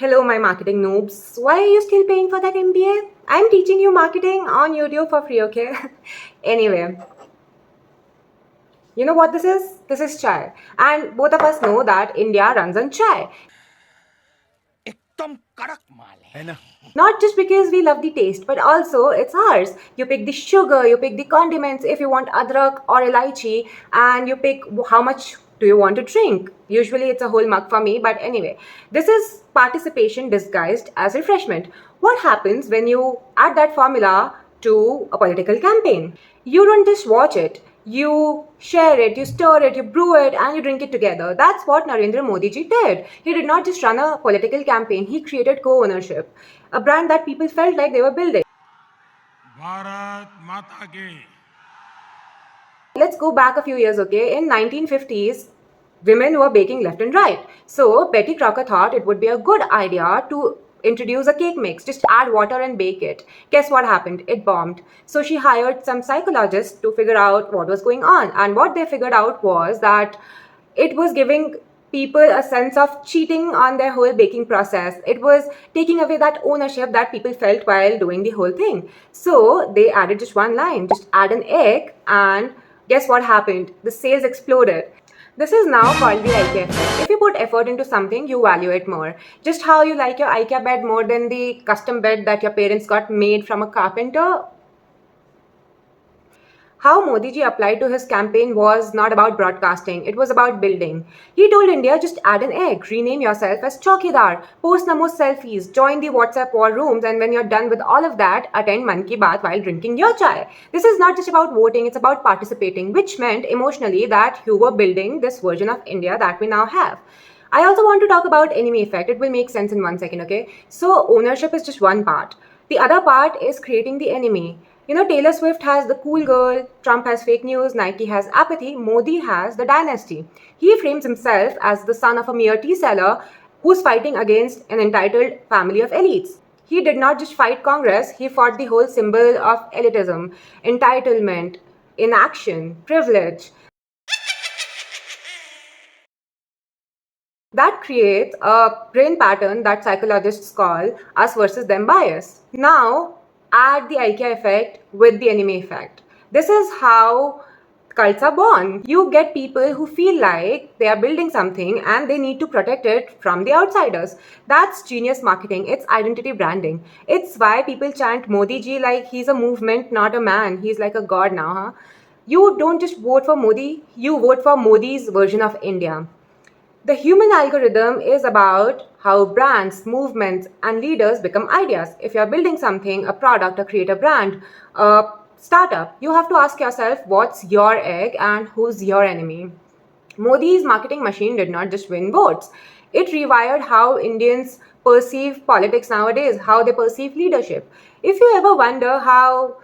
Hello, my marketing noobs. Why are you still paying for that MBA? I'm teaching you marketing on YouTube for free, okay? Anyway, you know what this is? This is chai. And both of us know that India runs on chai. एकदम कड़क माल है ना Not just because we love the taste, but also it's ours. You pick the sugar, you pick the condiments if you want adrak or elaichi, and you pick how much do you want to drink. Usually it's a whole mug for me, but anyway, this is participation disguised as refreshment. What happens when you add that formula to a political campaign? You don't just watch it. You share it, you stir it, you brew it, and you drink it together. That's what Narendra Modi ji did. He did not just run a political campaign, he created co ownership, a brand that people felt like they were building. Bharat माता के Let's go back a few years, okay? In 1950s, women were baking left and right. So Betty Crocker thought it would be a good idea to introduce a cake mix. Just add water and bake it. Guess what happened? It bombed. So she hired some psychologists to figure out what was going on. And what they figured out was that it was giving people a sense of cheating on their whole baking process. It was taking away that ownership that people felt while doing the whole thing. So they added just one line, just add an egg, and guess what happened? The sales exploded. This is now called the IKEA effect. If you put effort into something, you value it more. Just how you like your IKEA bed more than the custom bed that your parents got made from a carpenter. How Modiji applied to his campaign was not about broadcasting, it was about building. He told India, just add an egg, rename yourself as Chaukidar, post the most selfies, join the WhatsApp war rooms, and when you're done with all of that, attend Man Ki Baat while drinking your chai. This is not just about voting, it's about participating, which meant emotionally that you were building this version of India that we now have. I also want to talk about enemy effect. It will make sense in 1 second, okay? So, ownership is just one part. The other part is creating the enemy. You know, Taylor Swift has the cool girl, Trump has fake news, Nike has apathy, Modi has the dynasty. He frames himself as the son of a mere tea seller who's fighting against an entitled family of elites. He did not just fight Congress, he fought the whole symbol of elitism, entitlement, inaction, privilege. That creates a brain pattern that psychologists call us versus them bias. Now, add the IKEA effect with the enemy effect. This is how cults are born. You get people who feel like they are building something and they need to protect it from the outsiders. That's genius marketing. It's identity branding. It's why people chant Modi ji like he's a movement, not a man. He's like a god now, huh? You don't just vote for Modi, you vote for Modi's version of India. The human algorithm is about how brands, movements, and leaders become ideas. If you're building something, a product, a creator brand, a startup, you have to ask yourself what's your egg and who's your enemy. Modi's marketing machine did not just win votes, it rewired how Indians perceive politics nowadays, how they perceive leadership. If you ever wonder how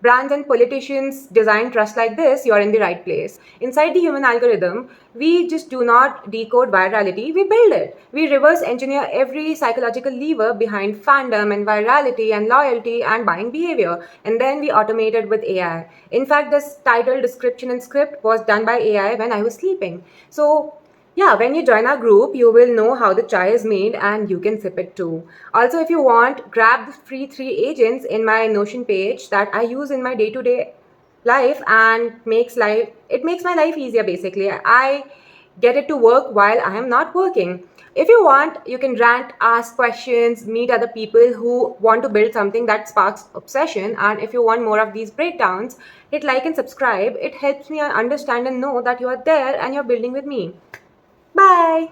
brands and politicians design trust like this, you're in the right place. Inside the human algorithm, we just do not decode virality, we build it. We reverse engineer every psychological lever behind fandom and virality and loyalty and buying behavior, and then we automate it with AI. In fact, this title, description, and script was done by AI when I was sleeping. So yeah, when you join our group, you will know how the chai is made and you can sip it too. Also, if you want, grab the free 3 agents in my Notion page that I use in my day-to-day life and it makes my life easier basically. I get it to work while I am not working. If you want, you can rant, ask questions, meet other people who want to build something that sparks obsession. And if you want more of these breakdowns, hit like and subscribe. It helps me understand and know that you are there and you're building with me. Bye.